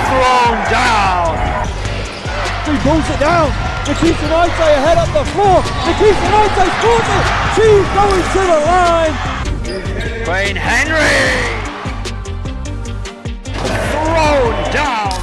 thrown down. He pulls it down. Nikita Naite ahead up the floor. Nikita Naite scores it. She's going to the line. Bayne Henry. Thrown down.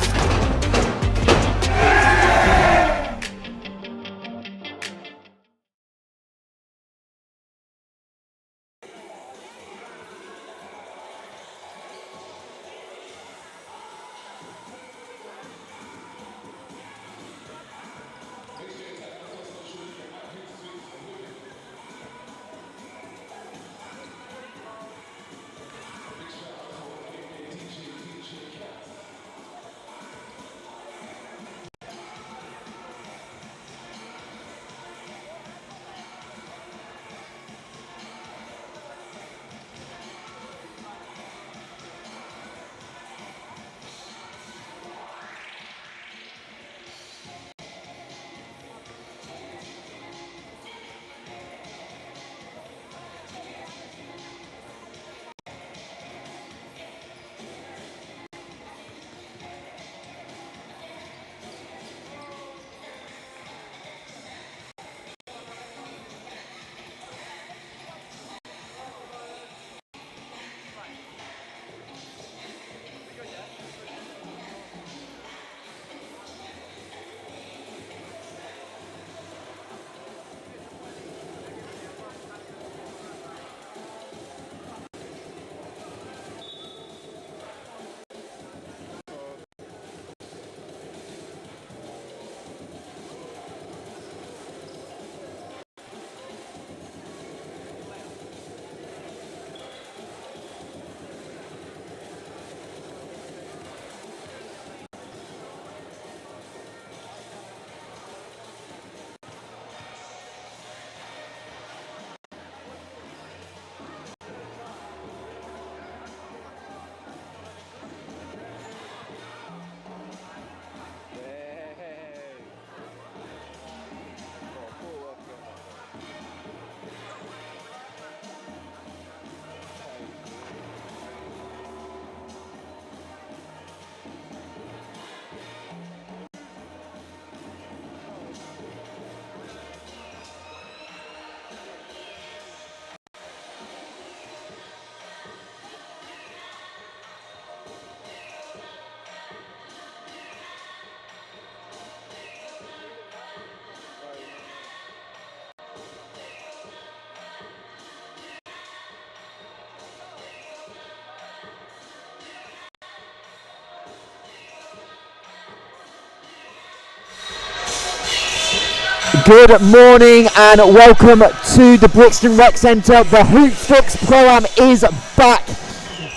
Good morning and welcome to the Brixton Rec Centre. The Hoopsfix Pro-Am is back.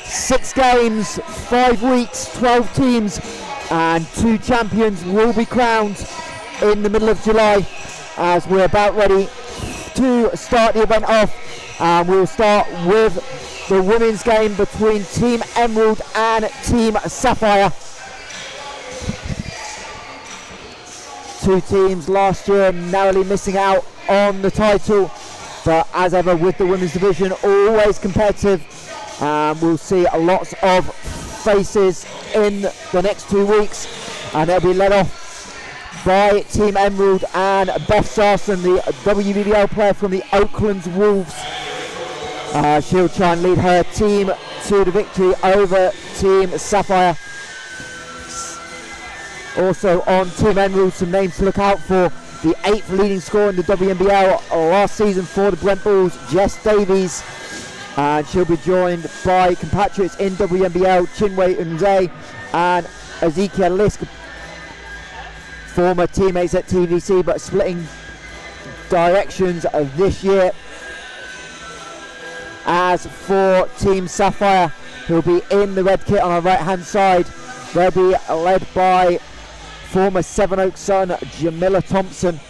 6 games, 5 weeks, 12 teams and 2 champions will be crowned in the middle of July as we're about ready to start the event off. We'll start with the women's game between Team Emerald and Team Sapphire. 2 teams last year narrowly missing out on the title, but as ever with the women's division, always competitive. We'll see lots of faces in the next 2 weeks, and they'll be led off by Team Emerald and Beth Sarson, the WBBL player from the Oakland Wolves. She'll try and lead her team to the victory over Team Sapphire. Also on Team Emerald, some names to look out for. The 8th leading scorer in the WNBL last season for the Brent Bulls, Jess Davies. And she'll be joined by compatriots in WNBL, Chinwe, Iwunze and Ezekiel Lisk. Former teammates at TVC, but splitting directions this year. As for Team Sapphire, who'll be in the red kit on our right hand side, they'll be led by former Seven Oaks son Jamila Thompson,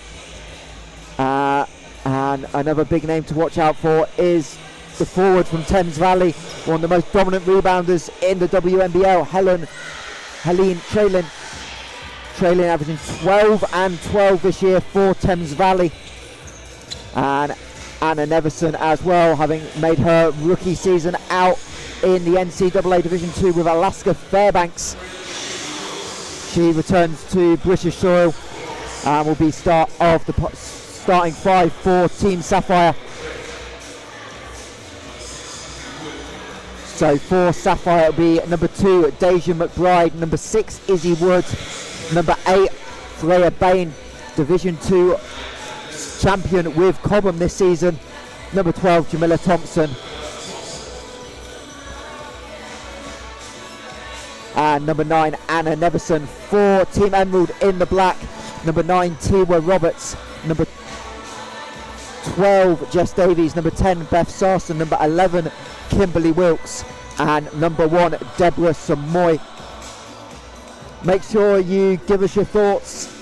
and another big name to watch out for is the forward from Thames Valley, one of the most dominant rebounders in the WNBL, Helene Trailin, averaging 12 and 12 this year for Thames Valley, and Anna Nevison as well, having made her rookie season out in the NCAA Division 2 with Alaska Fairbanks. She returns to British soil and will be starting 5 for Team Sapphire. So for Sapphire it'll be number 2 Dasia McByrd, number 6 Izzy Wood, number 8 Freya Bayne, Division 2 champion with Cobham this season, number 12 Jamila Thompson, and number 9 Anna Nevison. For Team Emerald in the black, number 9 Tiwa Roberts, number 12 Jess Davies, number 10 Beth Sarson, number 11 Kimberly Wilkes, and number 1 Debra Somonye. Make sure you give us your thoughts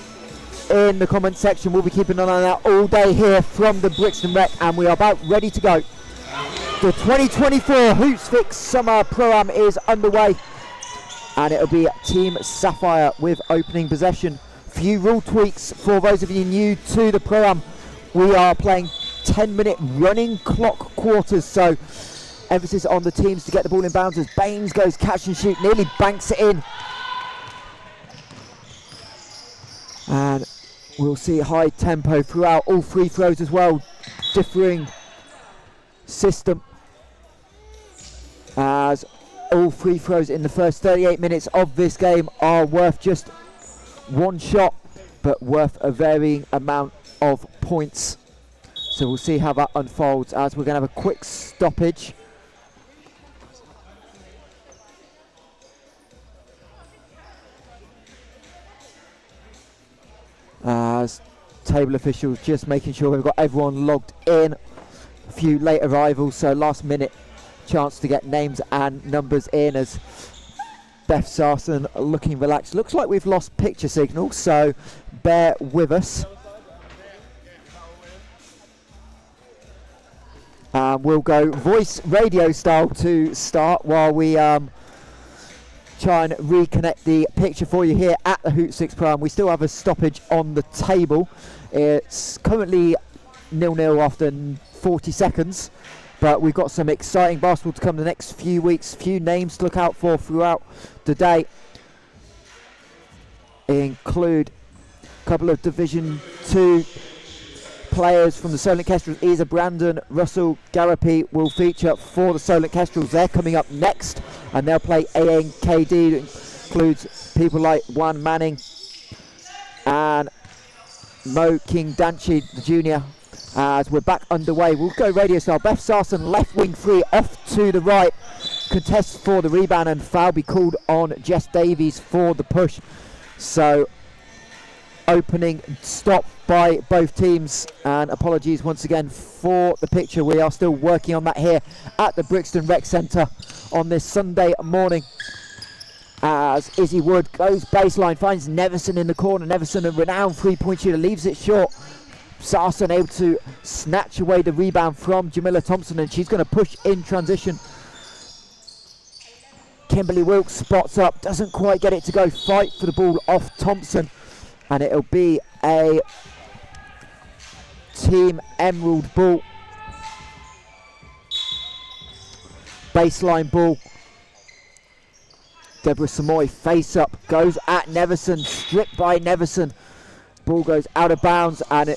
in the comment section. We'll be keeping an eye on that all day here from the Brixton Rec, and we are about ready to go. The 2024 Hoopsfix Summer Pro-Am is underway, and it'll be Team Sapphire with opening possession. Few rule tweaks for those of you new to the Pro-Am. We are playing 10-minute running clock quarters, so emphasis on the teams to get the ball in bounds as Bayne goes catch and shoot, nearly banks it in. And we'll see high tempo throughout all free throws as well, differing system, as all free throws in the first 38 minutes of this game are worth just one shot, but worth a varying amount of points. So we'll see how that unfolds, as we're going to have a quick stoppage. As table officials just making sure we've got everyone logged in. A few late arrivals, so last minute chance to get names and numbers in, as Beth Sarson looking relaxed. Looks like we've lost picture signal, so bear with us. We'll go voice radio style to start while we try and reconnect the picture for you here at the Hoopsfix Pro-Am. We still have a stoppage on the table. It's currently 0-0 after 40 seconds, but we've got some exciting basketball to come the next few weeks. Few names to look out for throughout the day include a couple of Division 2 players from the Solent Kestrels. Isa Brandon, Russell Garapi will feature for the Solent Kestrels. They're coming up next, and they'll play ANKD. It includes people like Juan Manning and Mo King Danchi, the junior. As we're back underway, we'll go radio style. Beth Sarson, left wing 3, off to the right, contests for the rebound, and foul be called on Jess Davies for the push. So opening stop by both teams, and apologies once again for the picture. We are still working on that here at the Brixton Rec Centre on this Sunday morning, as Izzy Wood goes baseline, finds Nevison in the corner. Nevison, a renowned 3-point shooter, leaves it short. Sarson able to snatch away the rebound from Jamila Thompson, and she's going to push in transition. Kimberly Wilkes spots up, doesn't quite get it to go. Fight for the ball off Thompson, and it'll be a Team Emerald ball. Baseline ball. Debra Somonye face up, goes at Nevison, stripped by Nevison. Ball goes out of bounds, and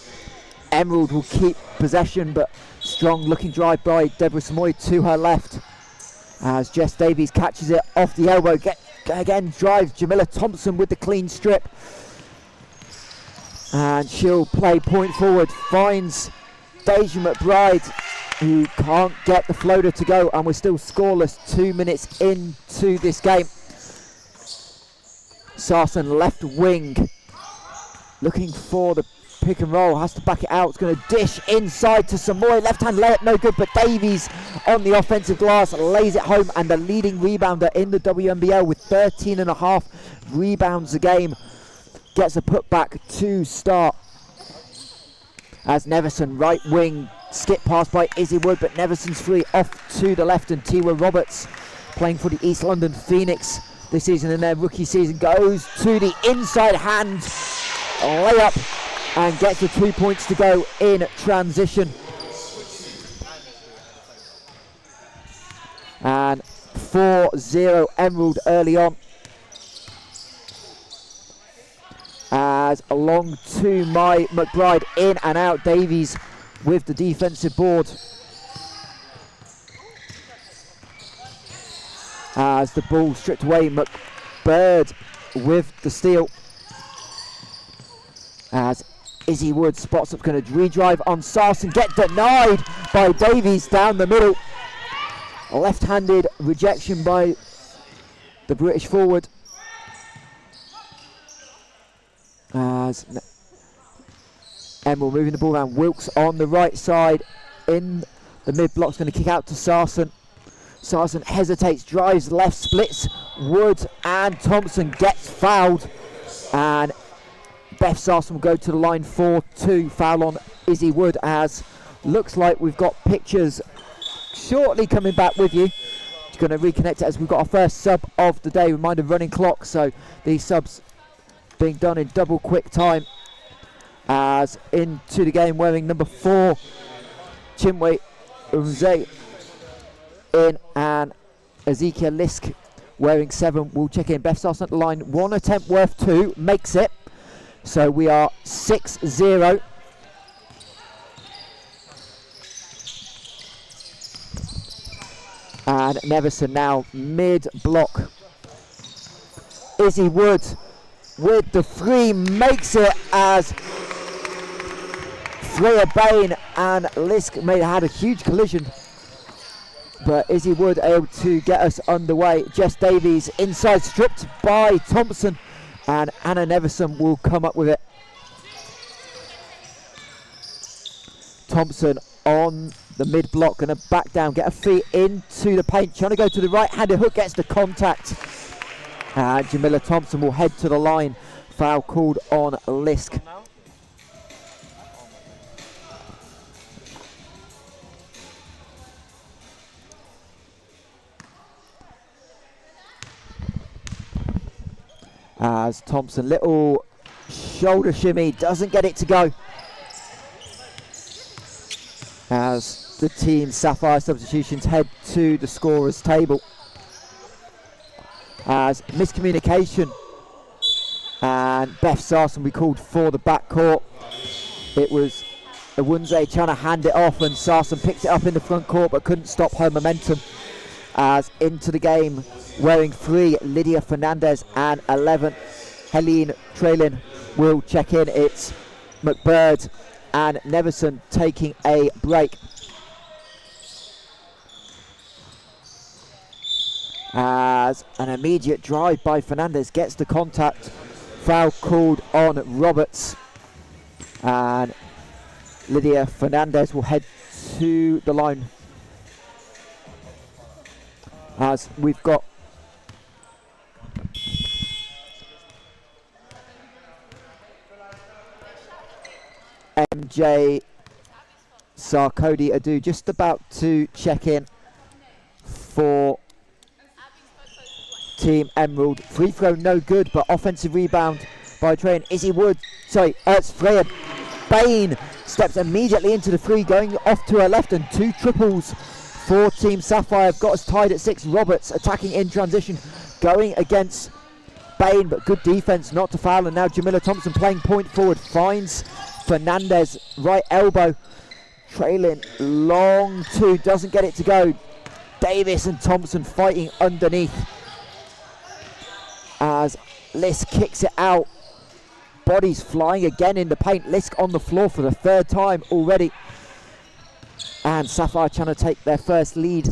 Emerald will keep possession, but strong looking drive by Debra Somonye to her left, as Jess Davies catches it off the elbow. Again drives Jamila Thompson with the clean strip, and she'll play point forward, finds Dasia McByrd, who can't get the floater to go, and we're still scoreless 2 minutes into this game. Sarson, left wing, looking for the pick and roll, has to back it out. It's going to dish inside to Somonye, left hand layup no good, but Davies on the offensive glass lays it home, and the leading rebounder in the WNBL with 13.5 rebounds a game gets a putback to start. As Nevison, right wing, skip pass by Izzy Wood, but Nevison's free off to the left, and Tiwa Roberts, playing for the East London Phoenix this season in their rookie season, goes to the inside hand layup and gets the 2 points to go in transition. And 4-0 Emerald early on. as along to my McByrd, in and out. Davies with the defensive board. As the ball stripped away, McByrd with the steal. As Izzy Wood spots up, going to redrive on Sarson, get denied by Davies down the middle. A left-handed rejection by the British forward. As Emerald moving the ball around, Wilkes on the right side in the mid-block's going to kick out to Sarson. Sarson hesitates, drives left, splits Wood, and Thompson gets fouled. And Beth Sarson will go to the line for 2. Foul on Izzy Wood, as looks like we've got pictures shortly coming back with you. Going to reconnect it as we've got our first sub of the day. Reminder, running clock, so these subs being done in double quick time. As into the game wearing number 4, Chinwe, Iwunze in, and Ezekiel Lisk wearing 7 will check in. Beth Sarson at the line, 1 attempt worth 2, makes it. So we are 6-0. And Nevison now mid-block. Izzy Wood with the 3 makes it, as Freya, Bayne and Lisk may have had a huge collision. But Izzy Wood able to get us underway. Jess Davies inside, stripped by Thompson, and Anna Nevison will come up with it. Thompson on the mid block, going to back down, get a feet into the paint, trying to go to the right-handed hook, gets the contact. And Jamila Thompson will head to the line. Foul called on Lisk. As Thompson, little shoulder shimmy, doesn't get it to go. As the Team Sapphire substitutions head to the scorer's table. As miscommunication, and Beth Sarson we called for the backcourt. It was Iwunze trying to hand it off, and Sarson picked it up in the front court but couldn't stop her momentum. As into the game wearing 3, Lidia, Fernandez and 11, Helene, Trailin will check in. It's McByrd and Nevison taking a break. As an immediate drive by Fernandez gets the contact. Foul called on Roberts. And Lidia Fernandez will head to the line. As we've got MJ Sarkodee-Adoo just about to check in for Team Emerald. Free throw no good, but offensive rebound by Trailin. Izzy Wood, it's Freya. Bayne steps immediately into the 3, going off to her left, and 2 triples for Team Sapphire have got us tied at 6. Roberts attacking in transition, going against Bayne, but good defense not to foul. And now Jamila Thompson playing point forward, finds Fernandez, right elbow. Trailin, long 2, doesn't get it to go. Davies and Thompson fighting underneath. As Lisk kicks it out. Bodies flying again in the paint. Lisk on the floor for the 3rd time already. And Sapphire trying to take their first lead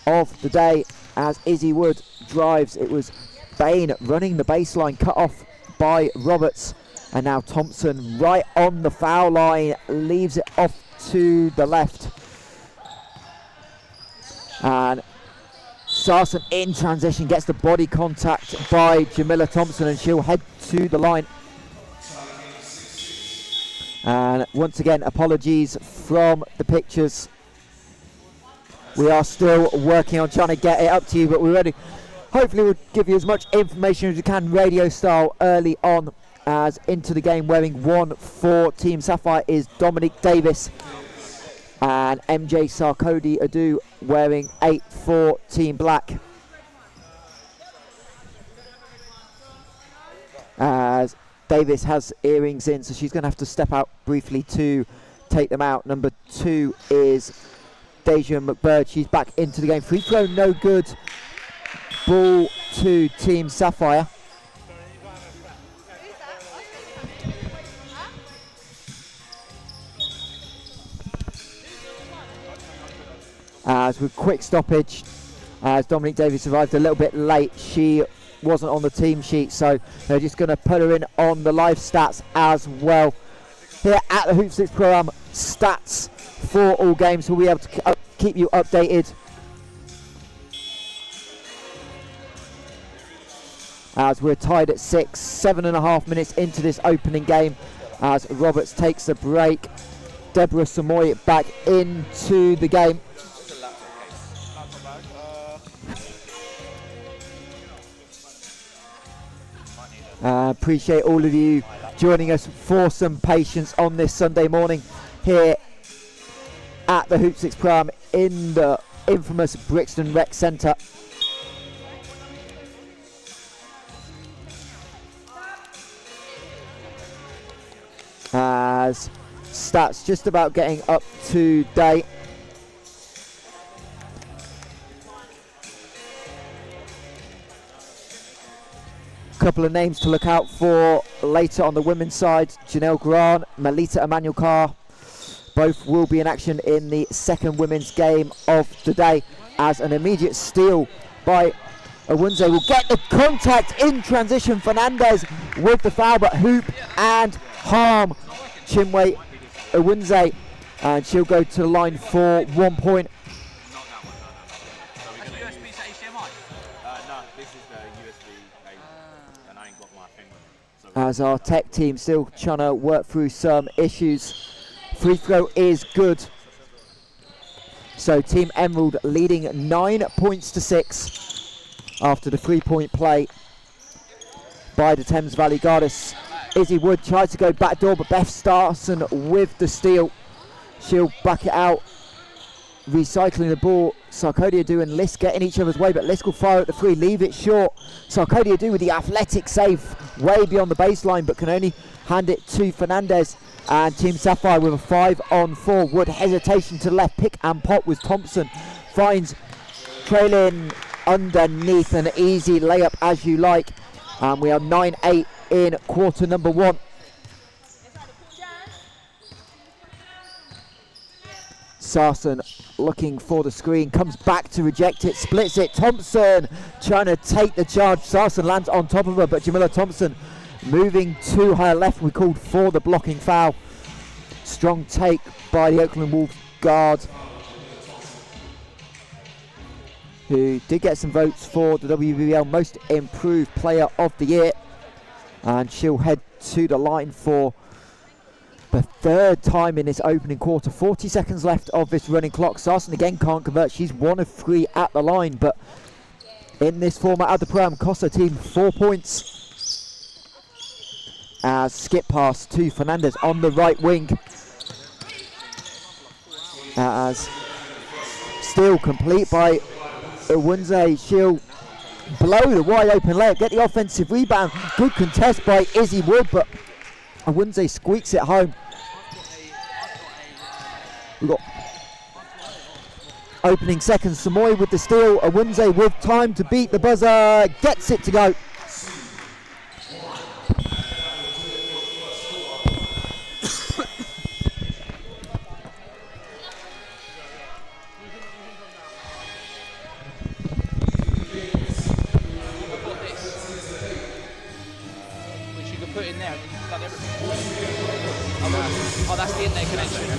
of the day as Izzy Wood drives. It was Bayne running the baseline, cut off by Roberts. And now Thompson right on the foul line, leaves it off to the left. And Sarson in transition gets the body contact by Jamila Thompson, and she'll head to the line. And once again, apologies from the pictures. We are still working on trying to get it up to you, but we're ready. Hopefully we'll give you as much information as we can radio style early on. As into the game wearing 1 for Team Sapphire is Dominique Davies. And MJ Sarkodee-Adoo wearing 8 for Team Black. As Davies has earrings in, so she's going to have to step out briefly to take them out. Number 2 is Dasia and McByrd. She's back into the game. Free throw, no good. Ball to Team Sapphire. As with quick stoppage, as Dominique Davies arrived a little bit late, she wasn't on the team sheet, so they're just going to put her in on the live stats as well. Here at the Hoopsfix Pro-Am, stats for all games, we'll be able to keep you updated. As we're tied at 6, 7.5 minutes into this opening game, as Roberts takes a break. Debra Somonye back into the game. Appreciate all of you joining us for some patience on this Sunday morning here at the Hoopsfix Pro-Am in the infamous Brixton Rec Centre. As stats just about getting up to date. Couple of names to look out for later on the women's side. Janelle Grant, Melita Emmanuel Carr, both will be in action in the second women's game of the day, as an immediate steal by Iwunze will get the contact in transition. Fernandez with the foul, but hoop and harm Chinwe Iwunze, and she'll go to the line for 1 point. As our tech team still trying to work through some issues. Free throw is good. So Team Emerald leading 9 points to 6 after the 3-point play by the Thames Valley Goddess. Izzy Wood tries to go back door, but Beth Sarson with the steal. She'll back it out. Recycling the ball, Sarkodee-Adoo and Lisk getting each other's way, but Lisk will fire at the 3, leave it short. Sarkodee-Adoo with the athletic save way beyond the baseline, but can only hand it to Fernandez. And Team Sapphire with a 5-on-4. Wood hesitation to the left, pick and pop with Thompson. Finds Trailin underneath, an easy layup as you like. And we are 9-8 in quarter number 1. Sarson looking for the screen, comes back to reject it, splits it. Thompson trying to take the charge. Sarson lands on top of her, but Jamila Thompson moving to her left. We called for the blocking foul. Strong take by the Oakland Wolves guard, who did get some votes for the WBL Most Improved Player of the Year. And she'll head to the line for the 3rd time in this opening quarter. 40 seconds left of this running clock. Sarson again can't convert. She's 1 of 3 at the line, but in this format of the Pro-Am, cost her team 4 points. As skip pass to Fernandez on the right wing. As still complete by Iwunze. She'll blow the wide open layup, get the offensive rebound. Good contest by Izzy Wood, but Iwunze squeaks it home. We've got opening seconds. Somonye with the steal. Iwunze with time to beat the buzzer. Gets it to go. Oh, that's the internet connection. It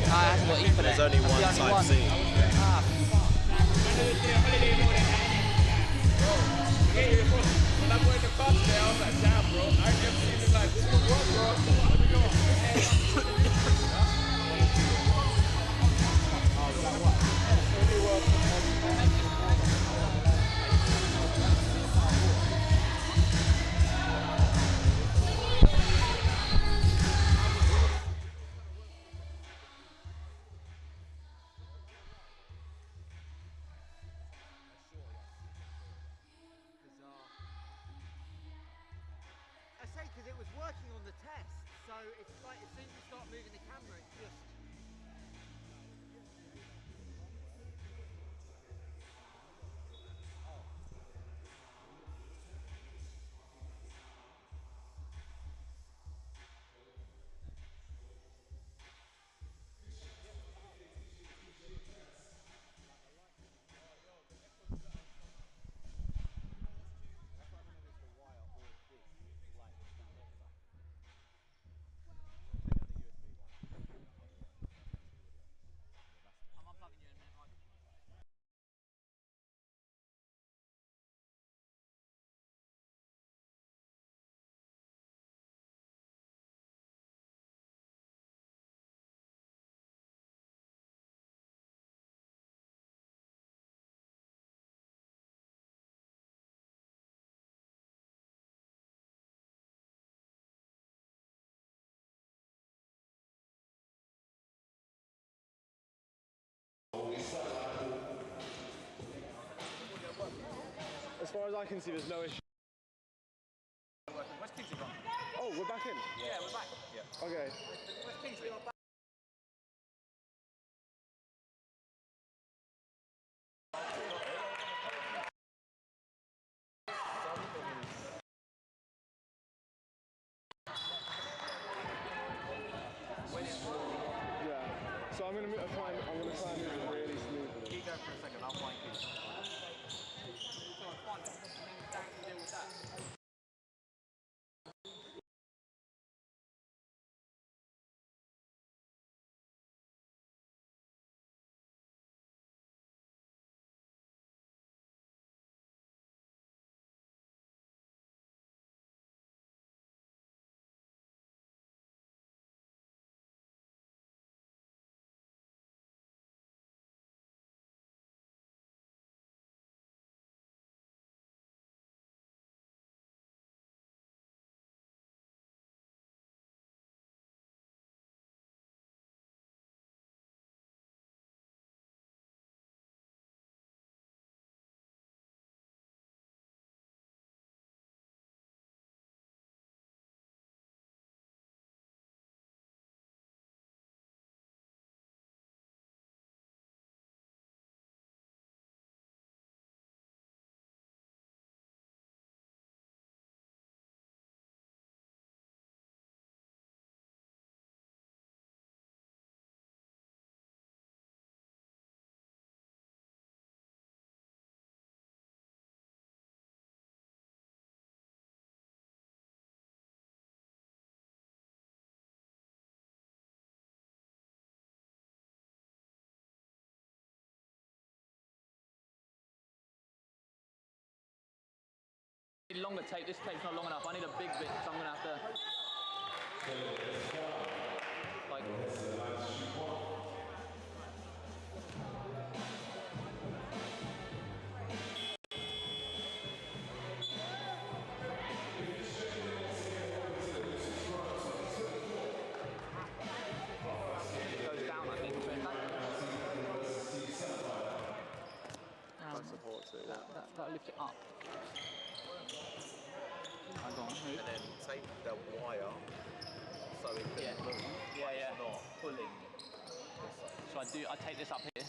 hasn't got Ethernet. There's only one type C. Because it it was working on the test, so it's like as soon as you start moving the camera, it just... As far as I can see, there's no issue. Where's Kingsley gone? Oh, we're back in? Yeah, we're back. Yeah. Okay. Where's Kingsley? Yeah. So I'm gonna try and move it really smoothly. Keep going for a second, I'll find Kingsley. Longer tape, this tape's not long enough. I need a big bit, so I'm gonna have to like it goes down, I think. That supports it. That'll lift it up. And then take the wire so it can move. Yeah. It's not pulling. So I take this up here.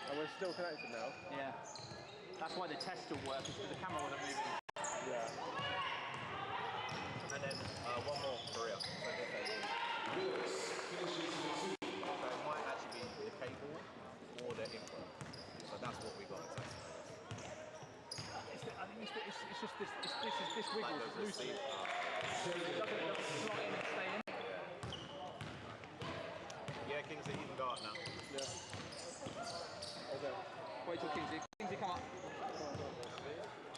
And we're still connected now? Yeah. That's why the test will work, because the camera wasn't moving. Yeah. And then one more Freya. So it might actually be the cable or the input. So that's what we got to test. I think it's just this wiggle is loose. It doesn't slot in and stay in. Yeah, Kingsley, you can go up now. Yeah. Okay. Wait till Kingsley. Kingsley, come up.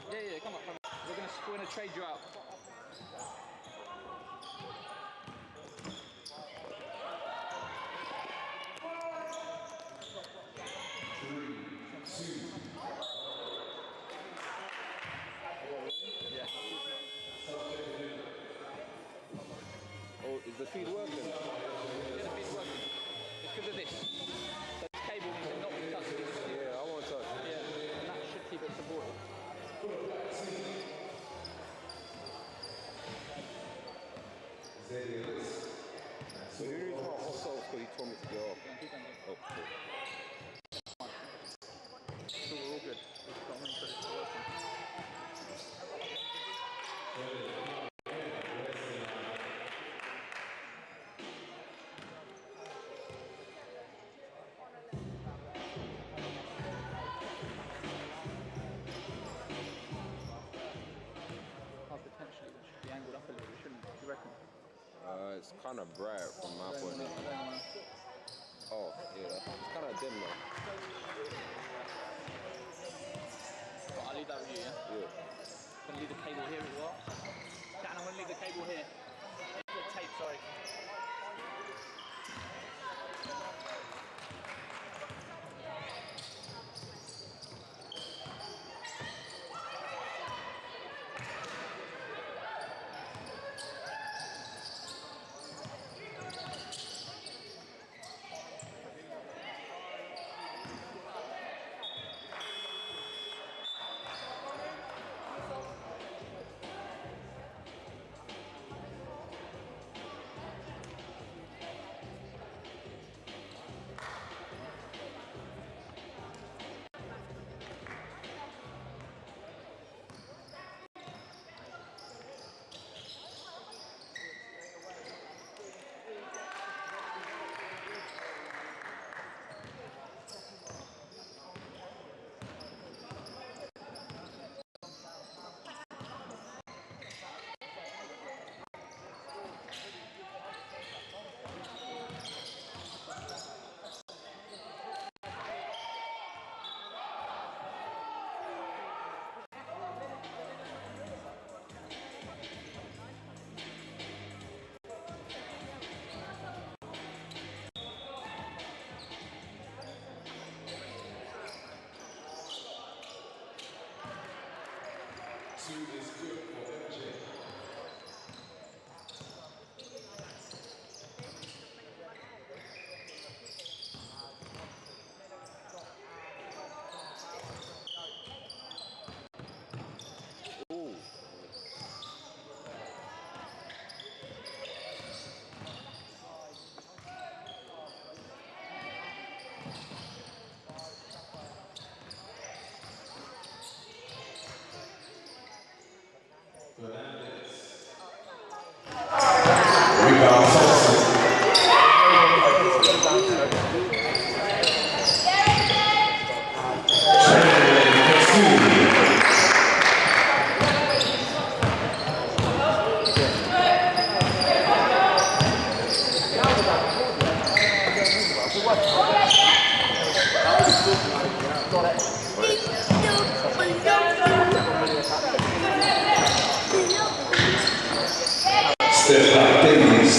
Yeah, come up. We're gonna trade you out. Oh, is the feed working? Yeah, the feed's working. It's because of this. The only reason why I was so because he told me to get off. Oh, cool. So we're all good. Dominique said it's working. Potentially, it should be angled up a little, shouldn't it? Do you reckon? It's kind of bright from my point of view. Oh, yeah, it's kind of dim though. But I'll leave that with you, yeah? Yeah. I'm gonna leave the cable here as well. Dan, I'm gonna leave the cable here. The tape, sorry. Davies.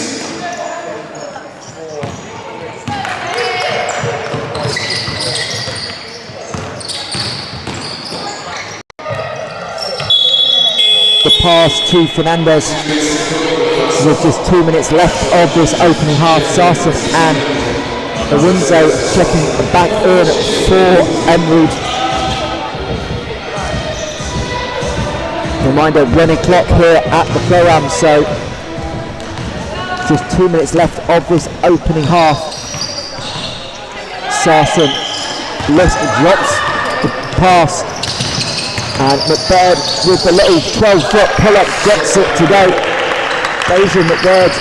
The pass to Fernandez with just 2 minutes left of this opening half. Sarson and Iwunze checking back in for McByrd. Reminder, running clock here at the Pro-Am, so just 2 minutes left of this opening half. Sarson, Lisk drops the pass, and McByrd with the little 12-foot pull-up gets it to go. Dasia McByrd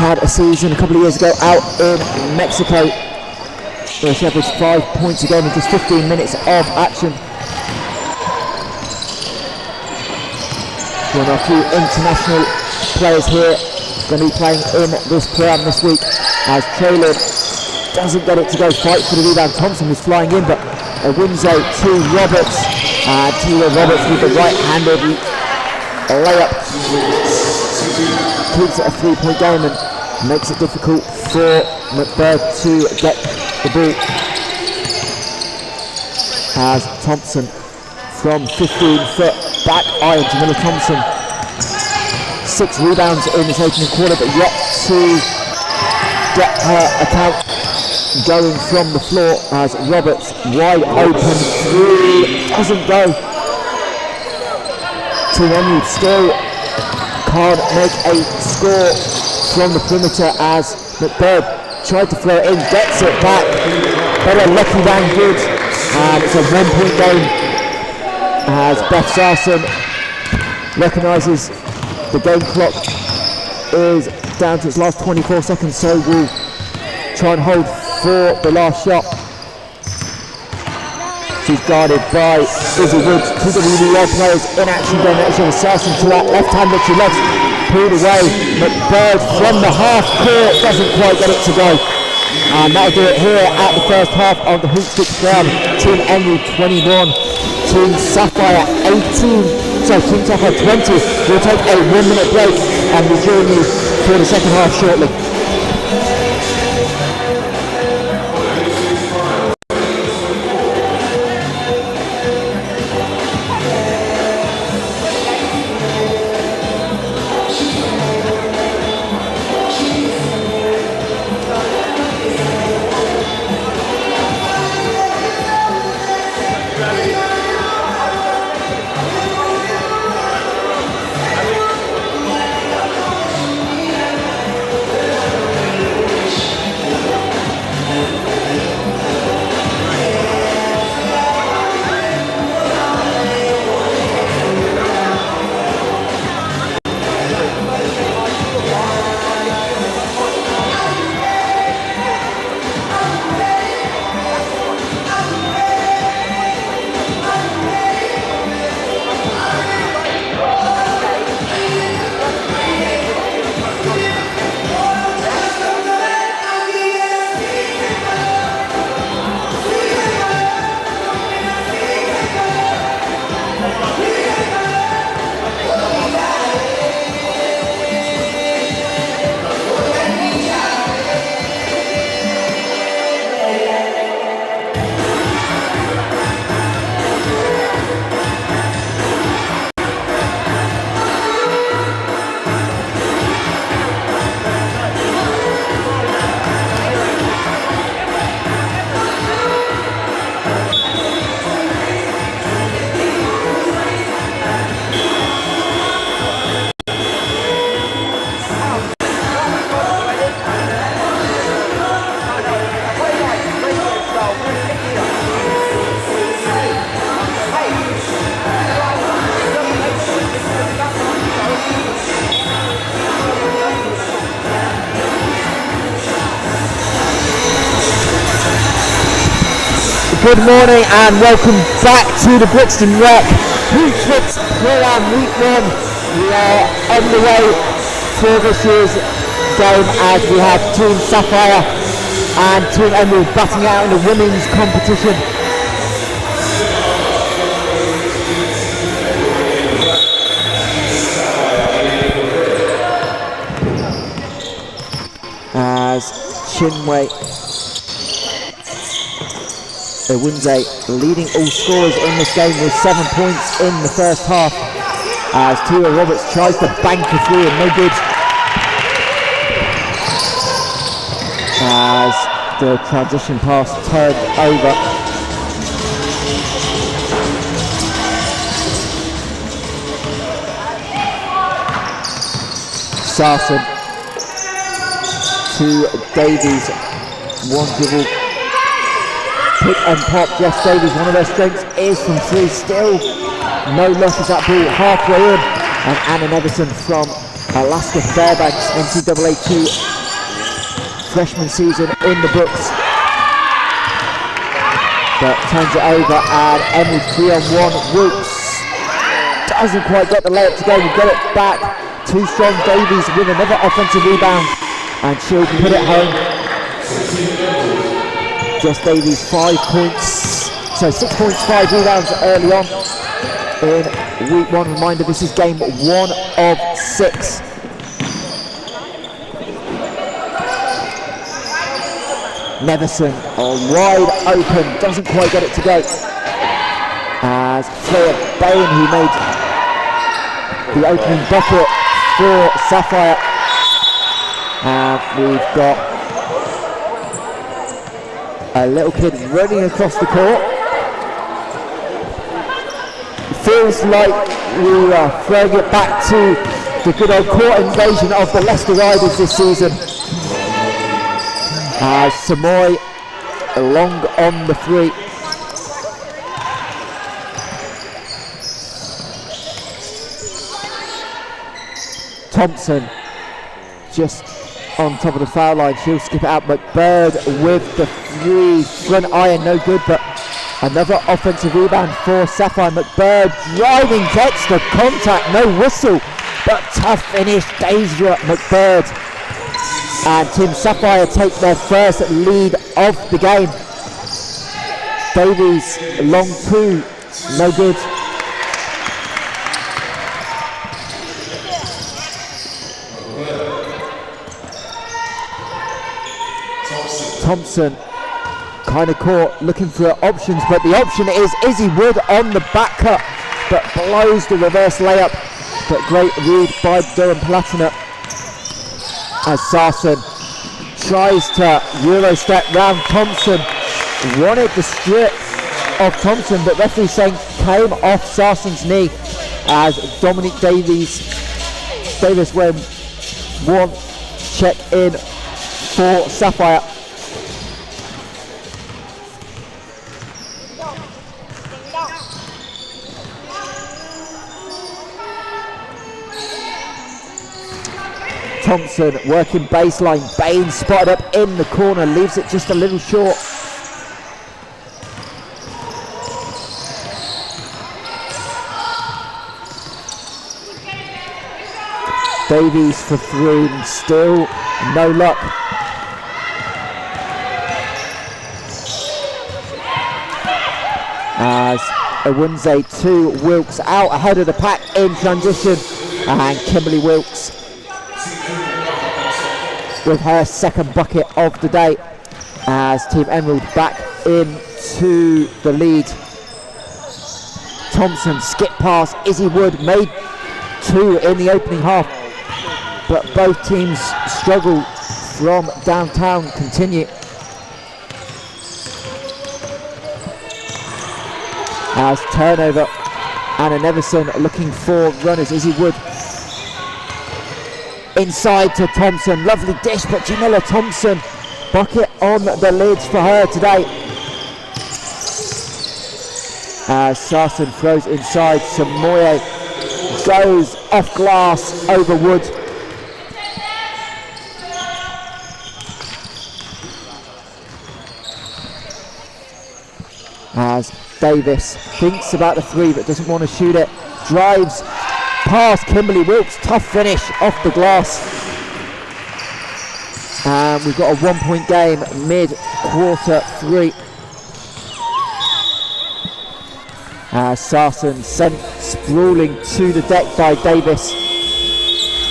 had a season a couple of years ago out in Mexico, where she averaged 5 points a game in just 15 minutes of action. One of a few international players here going to be playing in this Pro-Am this week, as Trailin doesn't get it to go. Fight for the rebound. Thompson was flying in, but Iwunze to Roberts. Tiwa Roberts with the right-handed layup keeps it a 3-point game and makes it difficult for McByrd to get the ball. As Thompson from 15 foot back iron, Jamila Thompson, 6 rebounds in this opening quarter, but yet to get her account going from the floor, as Roberts wide open three doesn't go. Team still can't make a score from the perimeter as McByrd tried to throw it in, gets it back. Better lucky than good. And it's a 1-point game as Beth Sarson recognises the game clock is down to its last 24 seconds, so we'll try and hold for the last shot. She's guarded by Izzy Woods, two WBL players in action going next to Sarson to that left hand that she loves, pulled away. McByrd from the half court doesn't quite get it to go. And that'll do it here at the first half of the Hoopsfix Pro-Am. Team Emerald 21, Team Sapphire 18, so Team Sapphire 20. We'll take a 1-minute break and we'll join you for the second half shortly. Good morning and welcome back to the Brixton Rec Hoopsfix Pro-Am Week 1. We are on the way for this year's game as we have Team Sapphire and Team Emerald batting out in the women's competition. As Chinwe Iwunze leading all scorers in this game with 7 points in the first half as Tiwa tries to bank a three and no good as the transition pass turned over. Sarson to Davies, one dribble pick and pop. Jess Davies, one of her strengths is from three, still no luck as that ball halfway in, and Nevison from Alaska Fairbanks, NCAA 2 freshman season in the books, but turns it over and Emerald 3-on-1. Wilkes doesn't quite get the layup to go, we'll get it back, too strong. Davies with another offensive rebound and she'll put it home. Jess Davies 5 points, so 6 points, 5 rebounds early on in week 1. Reminder, this is game 1 of 6. Nevison wide open, doesn't quite get it to go. As Freya Bayne, who made the opening bucket for Sapphire. And we've got a little kid running across the court. It feels like we are throwing it back to the good old court invasion of the Leicester Riders this season. As Somonye long on the 3. Thompson just on top of the foul line, she'll skip it out. McByrd with the 3, front iron, no good, but another offensive rebound for Sapphire. McByrd driving, gets the contact, no whistle, but tough finish, Dasia McByrd. And Team Sapphire take their first lead of the game. Davies, long 2, no good. Thompson kind of caught looking for options, but the option is Izzy Wood on the back cut, but blows the reverse layup. But great read by Durham Platinum as Sarson tries to Euro step round Thompson. Wanted the strip of Thompson, but referee saying came off Sarson's knee as Dominique Davies when one check in for Sapphire. Thompson working baseline, Bayne spotted up in the corner, leaves it just a little short. Davies for 3, and still no luck. As Iwunze to Wilkes out ahead of the pack in transition, and Kimberly Wilkes with her second bucket of the day as Team Emerald back into the lead. Thompson skip pass, Izzy Wood made 2 in the opening half, but both teams struggle from downtown. Continue as turnover, and Nevison looking for runners. Izzy Wood inside to Thompson, lovely dish, but Jamila Thompson, bucket on the lids for her today. As Sarson throws inside, Somonye goes off glass over Wood. As Davis thinks about the 3 but doesn't want to shoot it, drives past Kimberly Wilkes, tough finish off the glass. And we've got a 1-point game mid-quarter 3. Sarson sent sprawling to the deck by Davis.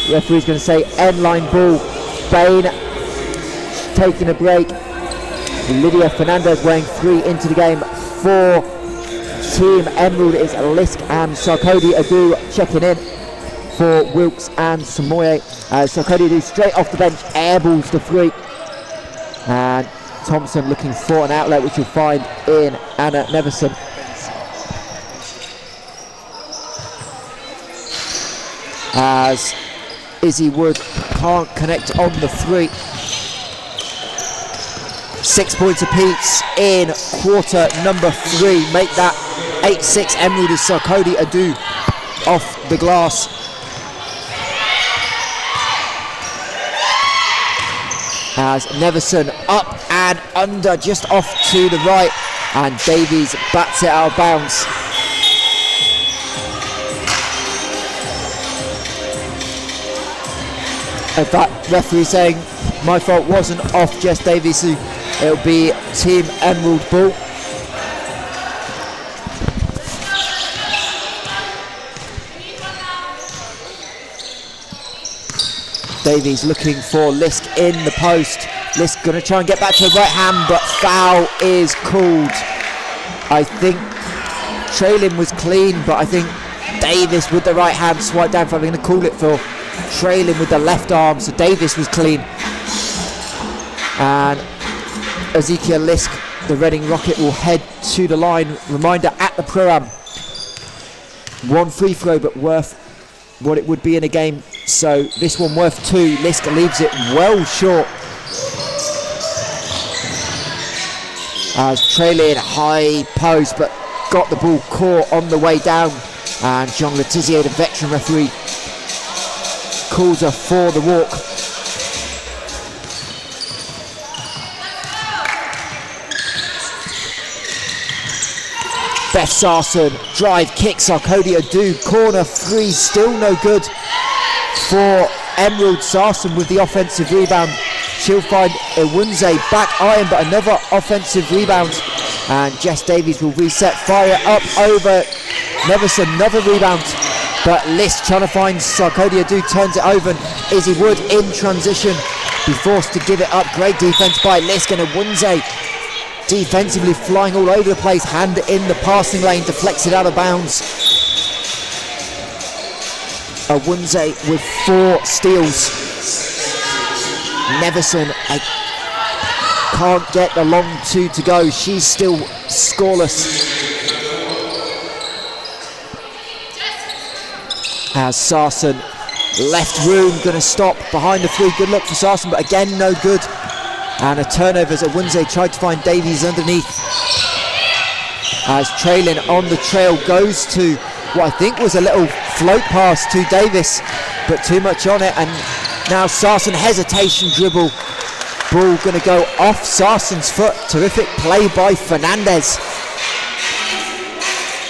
The referee's going to say end-line ball. Bayne taking a break. Lidia Fernandez weighing 3 into the game for Team Emerald is Lisk and Sarkodee-Adoo checking in for Wilkes and Somonye. Sarkodee-Adoo straight off the bench, airballs the 3. And Thompson looking for an outlet, which you'll find in Anna Nevison. As Izzy Wood can't connect on the 3. 6 points apiece in quarter number 3. Make that 8-6 Emerald as Sarkodee-Adoo off the glass. As Nevison up and under, just off to the right, and Davies bats it out of bounds. In fact, referee saying my fault, wasn't off Jess Davies, so it'll be Team Emerald ball. Davies looking for Lisk in the post. Lisk going to try and get back to the right hand, but foul is called. I think Trailin was clean, but I think Davis with the right hand swipe down. I'm going to call it for Trailin with the left arm, so Davis was clean. And Ezekiel Lisk, the Reading Rocket, will head to the line. Reminder, at the Pro-Am, 1 free throw, but worth what it would be in a game So this one worth 2. Lisk leaves it well short. As Trailin high post, but got the ball caught on the way down. And John Letizier, the veteran referee, calls her for the walk. Beth Sarson, drive kick, Sarkodee-Adoo, corner 3, still no good for Emerald. Sarson with the offensive rebound. She'll find Iwunze back iron, but another offensive rebound. And Jess Davies will reset, fire up over Nevison, another rebound. But Lisk trying to find Sarkodee-Adoo, turns it over. Izzy Wood in transition, be forced to give it up. Great defense by Lisk, and Iwunze defensively flying all over the place, hand in the passing lane, deflects it out of bounds. Iwunze with 4 steals. Nevison can't get the long 2 to go. She's still scoreless. As Sarson left room, going to stop behind the 3. Good luck for Sarson, but again no good. And a turnover as Iwunze tried to find Davies underneath. As Trailin on the trail goes to what I think was a little float pass to Davies, but too much on it. And now Sarson, hesitation dribble. Ball going to go off Sarson's foot. Terrific play by Fernandez.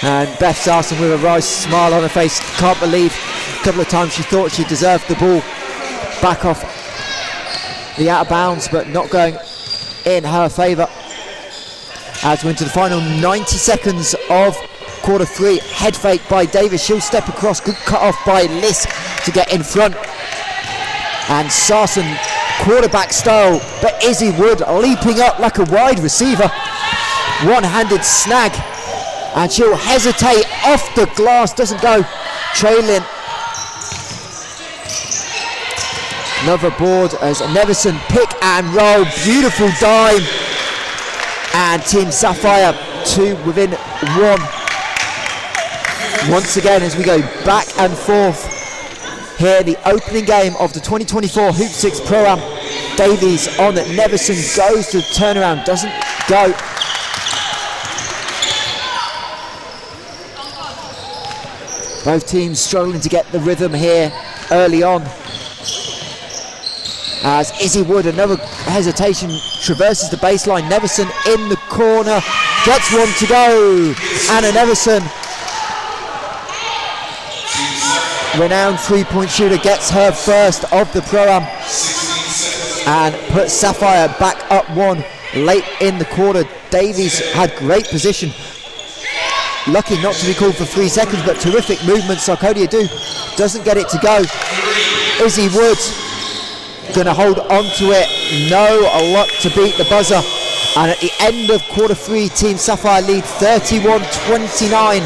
And Beth Sarson with a wry smile on her face. Can't believe a couple of times she thought she deserved the ball. Back off the out of bounds, but not going in her favour. As we're into the final 90 seconds of quarter 3. Head fake by Davies. She'll step across. Good cut off by Lisk to get in front. And Sarson quarterback style, but Izzy Wood leaping up like a wide receiver. One-handed snag. And she'll hesitate off the glass. Doesn't go. Trailin. Another board as Nevison pick and roll. Beautiful dime. And Team Sapphire 2 within 1. Once again, as we go back and forth here, the opening game of the 2024 Hoopsfix Pro-Am. Davies on it. Nevison goes to the turnaround. Doesn't go. Both teams struggling to get the rhythm here early on. As Izzy Wood, another hesitation, traverses the baseline. Nevison in the corner, gets one to go. Anna Nevison, renowned 3-point shooter, gets her first of the Pro-Am and puts Sapphire back up 1 late in the quarter. Davies had great position. Lucky not to be called for 3 seconds, but terrific movement. Sarkodee-Adoo doesn't get it to go. Izzy Wood going to hold on to it. No luck to beat the buzzer. And at the end of quarter 3, Team Sapphire lead 31-29.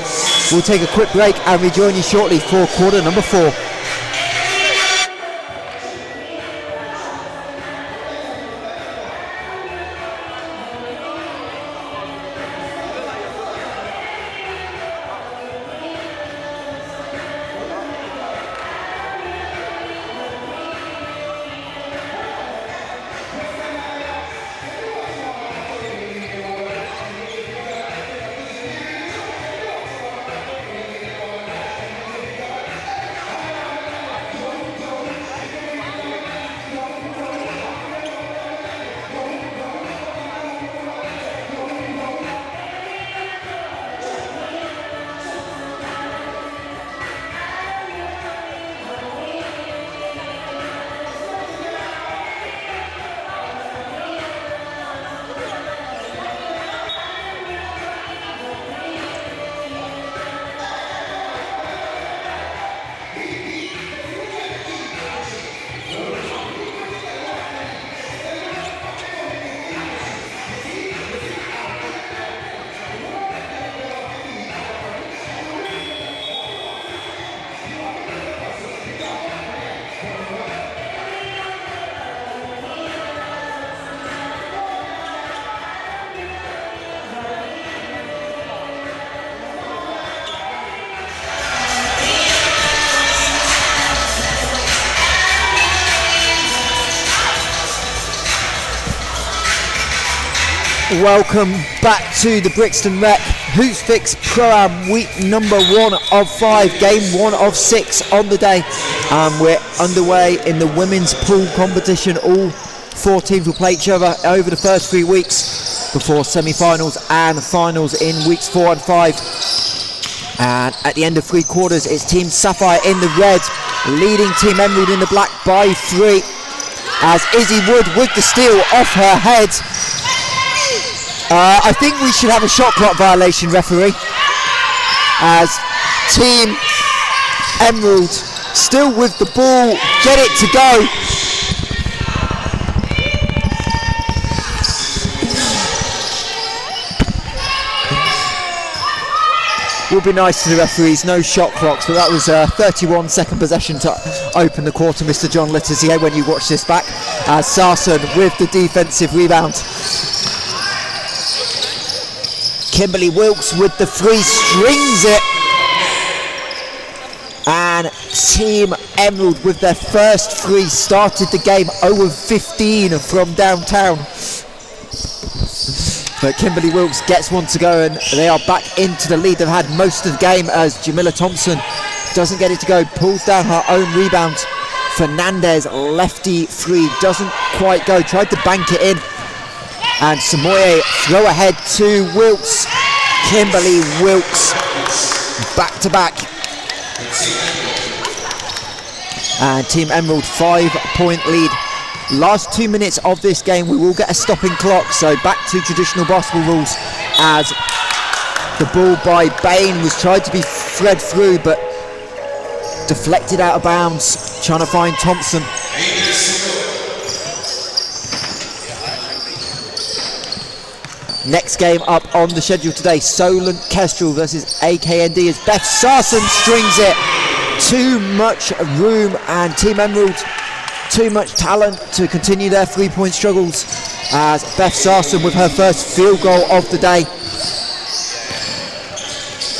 We'll take a quick break and rejoin you shortly for quarter number 4. welcome back to the Brixton Rec Hoopsfix Pro-Am week number 1 of 5, game 1 of 6 on the day. We're underway in the women's pool competition. All 4 teams will play each other over the first 3 weeks before semi-finals and finals in weeks 4 and 5. And at the end of 3 quarters, it's Team Sapphire in the red, leading Team Emerald in the black by 3. As Izzy Wood with the steal off her head. I think we should have a shot clock violation, referee. As Team Emerald still with the ball, get it to go. Will be nice to the referees, no shot clocks, but that was a 31-second possession to open the quarter, Mr. John Littersier, when you watch this back. As Sarson with the defensive rebound. Kimberly Wilkes with the 3, strings it. And Team Emerald with their first 3 started the game 0 of 15 from downtown. But Kimberly Wilkes gets one to go and they are back into the lead. They've had most of the game as Jamila Thompson doesn't get it to go, pulls down her own rebound. Fernandez, lefty 3, doesn't quite go, tried to bank it in. And Somonye throw ahead to Wilkes. Kimberly Wilkes back to back. And Team Emerald 5-point lead. Last 2 minutes of this game, we will get a stopping clock, so back to traditional basketball rules as the ball by Bayne was tried to be thread through but deflected out of bounds, trying to find Thompson. Next game up on the schedule today, Solent Kestrel versus AKND as Beth Sarson strings it. Too much room and Team Emerald too much talent to continue their 3-point struggles as Beth Sarson with her first field goal of the day.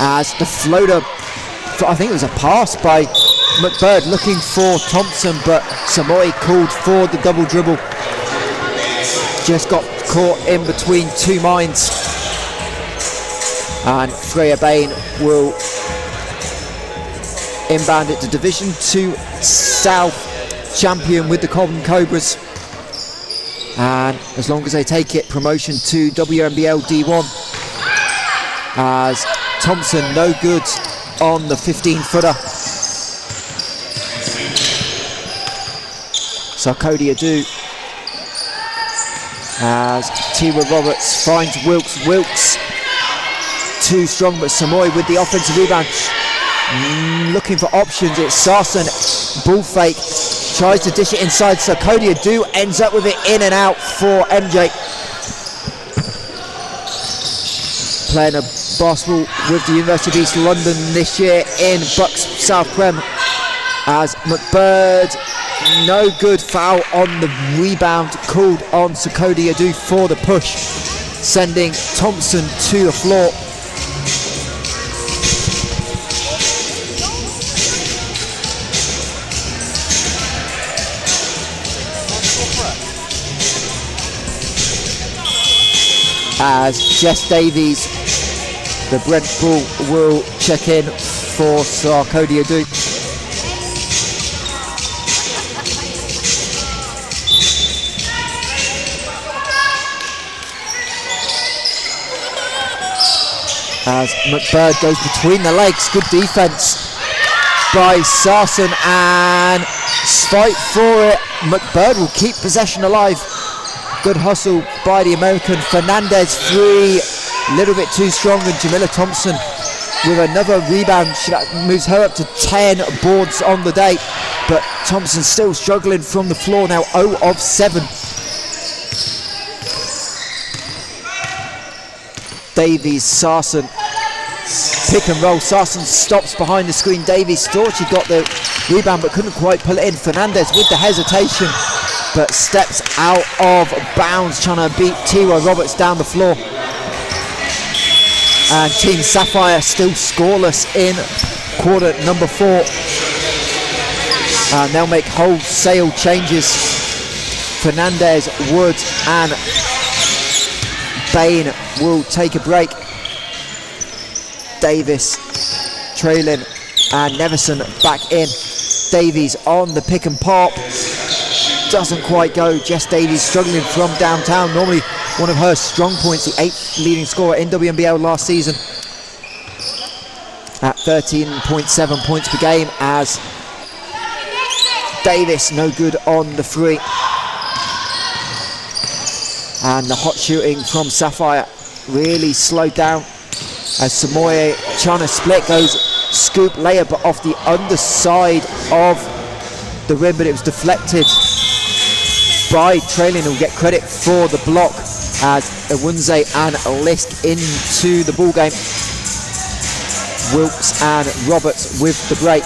As the floater, I think it was a pass by McByrd looking for Thompson, but Somonye called for the double dribble. Just got caught in between 2 minds. And Freya Bayne will inbound it to Division 2 South champion with the Cobham Cobras, and as long as they take it, promotion to WNBL D1 as Thompson no good on the 15-footer. Sarkodee-Adoo as Tiwa Roberts finds Wilkes too strong, but Somonye with the offensive rebound, looking for options. It's Sarson, ball fake, tries to dish it inside. Sarkodee-Adoo ends up with it in and out for MJ. Playing a basketball with the University of East London this year in Bucks South Prem as McByrd, no good, foul on the rebound called on Sarkodee-Adoo for the push, sending Thompson to the floor. As Jess Davies, the Brent Bull, will check in for Sarkodee-Adoo. As McByrd goes between the legs, good defense by Sarson and fight for it. McByrd will keep possession alive. Good hustle by the American. Fernandez 3, a little bit too strong, and Jamila Thompson with another rebound. That moves her up to 10 boards on the day, but Thompson still struggling from the floor now, 0 of 7. Davies, Sarson, pick and roll. Sarson stops behind the screen. Davies thought she got the rebound but couldn't quite pull it in. Fernandez with the hesitation but steps out of bounds, trying to beat Tiwa Roberts down the floor. And Team Sapphire still scoreless in quarter number 4. And they'll make wholesale changes. Fernandez, Wood and Bayne will take a break. Davies, Trailin and Nevison back in. Davies on the pick and pop. Doesn't quite go. Jess Davies struggling from downtown. Normally one of her strong points, the 8th leading scorer in WNBL last season. At 13.7 points per game, as Davies no good on the free. And the hot shooting from Sapphire really slowed down as Somonye trying to split, goes scoop layup but off the underside of the rim, but it was deflected by Trailin, who will get credit for the block as Iwunze and Lisk into the ball game. Wilkes and Roberts with the break.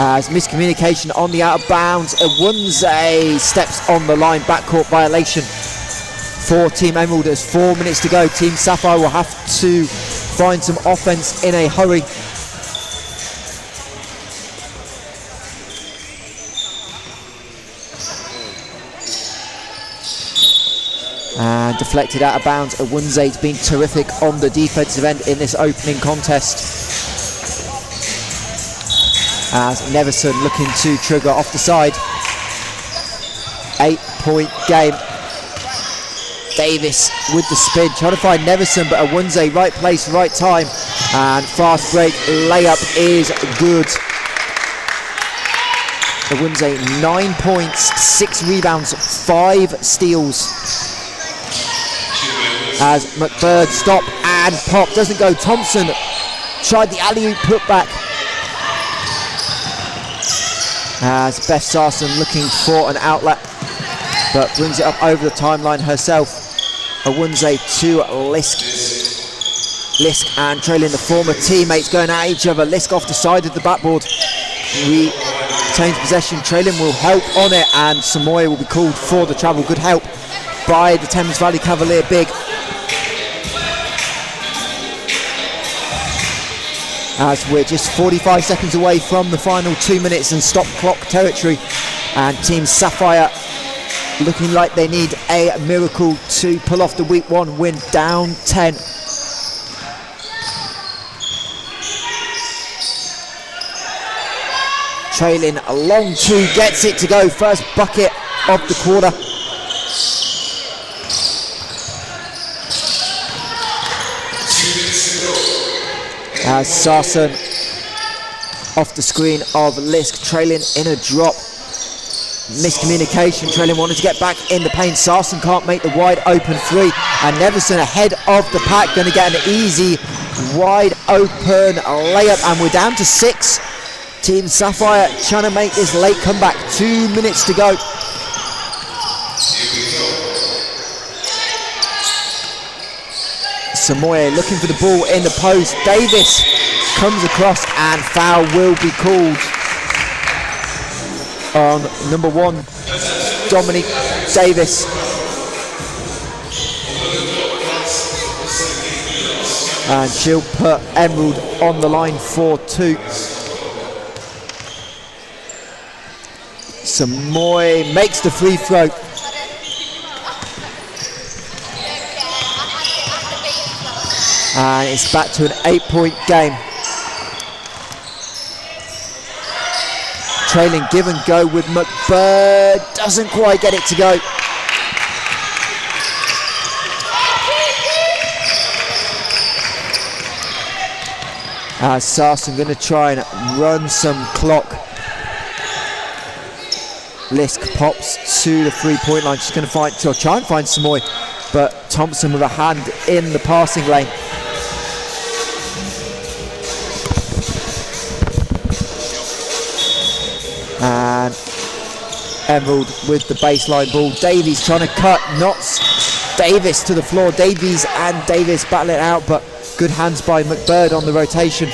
As miscommunication on the out of bounds, Iwunze steps on the line, backcourt violation for Team Emerald. There's 4 minutes to go. Team Sapphire will have to find some offense in a hurry. And deflected out of bounds. Iwunze's been terrific on the defensive end in this opening contest. As Nevison looking to trigger off the side. 8-point game. Davies with the spin, trying to find Nevison, but Iwunze, right place, right time. And fast break layup is good. Iwunze 9 points, 6 rebounds, 5 steals. As McByrd stop and pop, doesn't go. Thompson tried the alley-oop putback. As Beth Sarson looking for an outlet, but brings it up over the timeline herself. Iwunze to Lisk. Lisk and Trailin, the former teammates, going at each other. Lisk off the side of the backboard. Retains possession. Trailin will help on it, and Somonye will be called for the travel. Good help by the Thames Valley Cavalier big. As we're just 45 seconds away from the final 2 minutes and stop clock territory, and Team Sapphire looking like they need a miracle to pull off the week 1 win, down 10. Trailin a long 2, gets it to go, first bucket of the quarter. As Sarson off the screen of Lisk, Trailin in a drop. Miscommunication, Trailin wanted to get back in the paint. Sarson can't make the wide open 3, and Nevison ahead of the pack, going to get an easy wide open layup, and we're down to 6. Team Sapphire trying to make this late comeback, 2 minutes to go. Somonye looking for the ball in the post. Davies comes across, and foul will be called on number 1, Dominique Davies. And she'll put Emerald on the line for 2. Somonye makes the free throw. And it's back to an 8-point game. Trailin give and go with McByrd, doesn't quite get it to go. Sarson going to try and run some clock. Lisk pops to the 3-point line. She's going to try and find Somonye, but Thompson with a hand in the passing lane. And Emerald with the baseline ball. Davies trying to cut, knocks Davies to the floor. Davies and Davies battle it out, but good hands by McByrd on the rotation.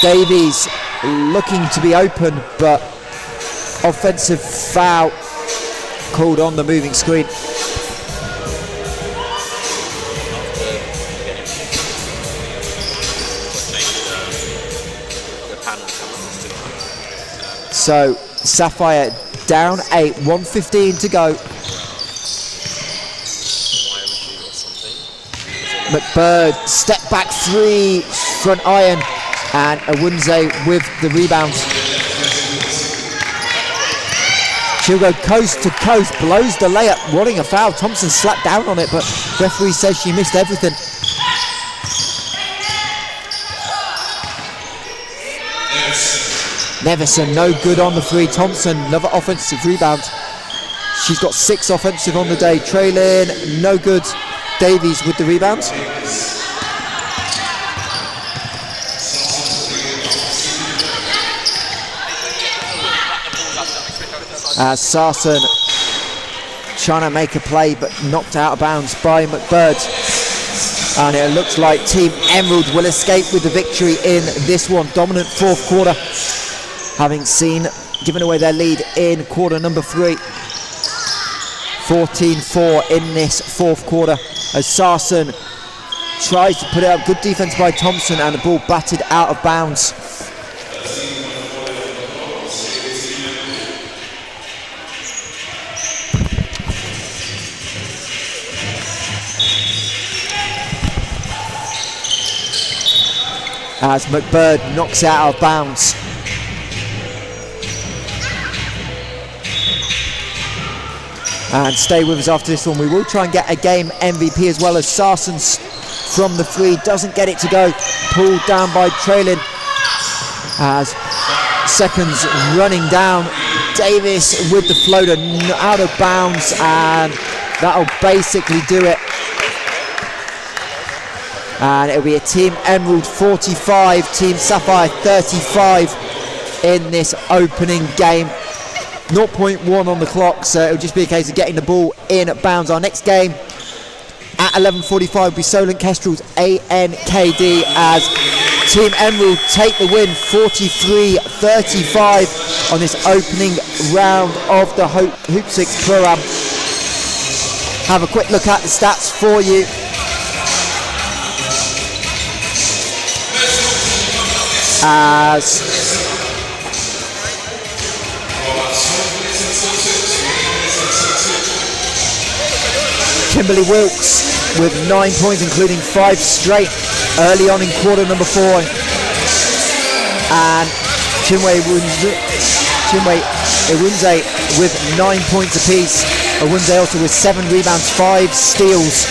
Davies looking to be open, but offensive foul called on the moving screen. So Sapphire down 8, 1:15 to go. McByrd, step back 3, front iron, and Iwunze with the rebound. She'll go coast to coast, blows the layup, wanting a foul. Thompson slapped down on it, but referee says she missed everything. Nevison, no good on the 3. Thompson, another offensive rebound. She's got 6 offensive on the day. Trailin, no good. Davies with the rebound. Sarson trying to make a play but knocked out of bounds by McByrd. And it looks like Team Emerald will escape with the victory in this one. Dominant fourth quarter, having given away their lead in quarter number 3. 14-4 in this fourth quarter as Sarson tries to put it up. Good defense by Thompson and the ball batted out of bounds. As McByrd knocks it out of bounds. And stay with us after this one. We will try and get a game MVP as well as Sarson from the 3. Doesn't get it to go. Pulled down by Trailin. As seconds running down. Davies with the floater out of bounds. And that'll basically do it. And it'll be a Team Emerald 45, Team Sapphire 35 in this opening game. 0.1 on the clock, so it'll just be a case of getting the ball in bounds. Our next game at 11:45 will be Solent Kestrel's ANKD as Team Emerald take the win 43-35 on this opening round of the Hoopsfix Pro-Am. Have a quick look at the stats for you. As Kimberly Wilkes with 9 points, including 5 straight early on in quarter number 4, and Chinwe Iwunze with 9 points apiece. Iwunze also with 7 rebounds, 5 steals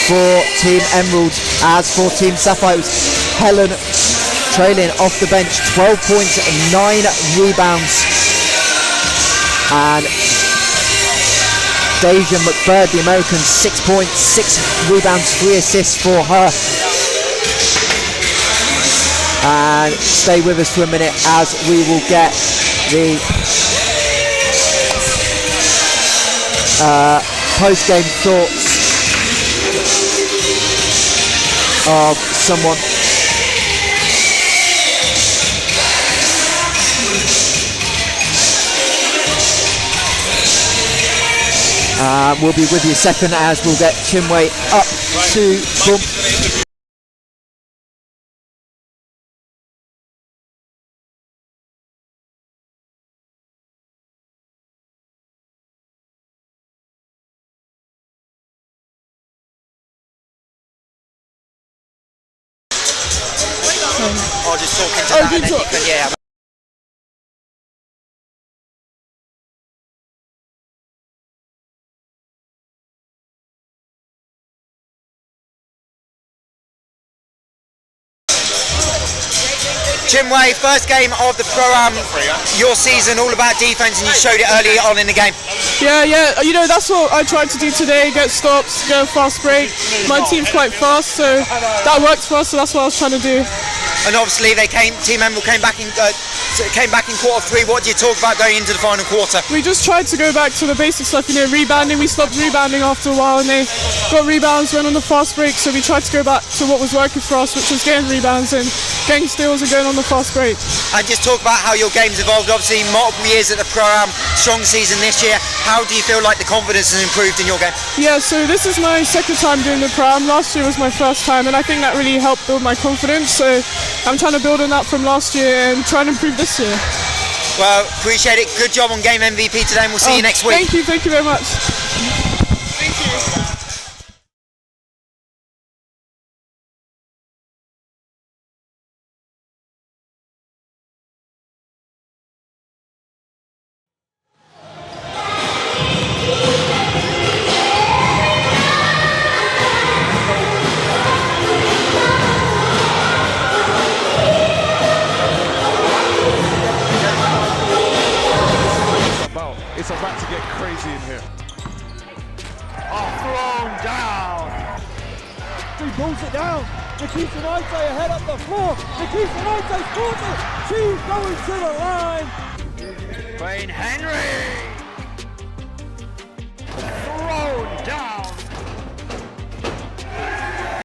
for Team Emerald. As for Team Sapphire, it was Helene Trailin off the bench, 12 points and 9 rebounds. And Dasia McByrd, the American, 6 points, 6 rebounds, 3 assists for her. And stay with us for a minute as we will get the post-game thoughts of someone. We'll be with you a second as we'll get Chinwe up to bump. Or just talking to that and then you can, yeah. Chinwe, first game of the Pro-Am, your season, all about defense, and you showed it early on in the game. Yeah, you know, that's what I tried to do today, get stops, go fast break. My team's quite fast, so that worked for us, so that's what I was trying to do. And obviously Team Emerald came back in came back in quarter 3. What do you talk about going into the final quarter? We just tried to go back to the basic stuff, you know, rebounding. We stopped rebounding after a while and they got rebounds, went on the fast break, so we tried to go back to what was working for us, which was getting rebounds and getting steals and going on the fast break. And just talk about how your game's evolved. Obviously multiple years at the Pro-Am, strong season this year. How do you feel like the confidence has improved in your game? Yeah, so this is my second time doing the Pro-Am. Last year was my first time and I think that really helped build my confidence. So I'm trying to build on that from last year and trying to improve this year. Well, appreciate it. Good job on game MVP today and we'll see you next week. Thank you very much. Thank you. It's about to get crazy in here. Oh, thrown down. He pulls it down. Nikita Naite ahead up the floor. Nikita Naite scores it. She's going to the line. Bayne Henry.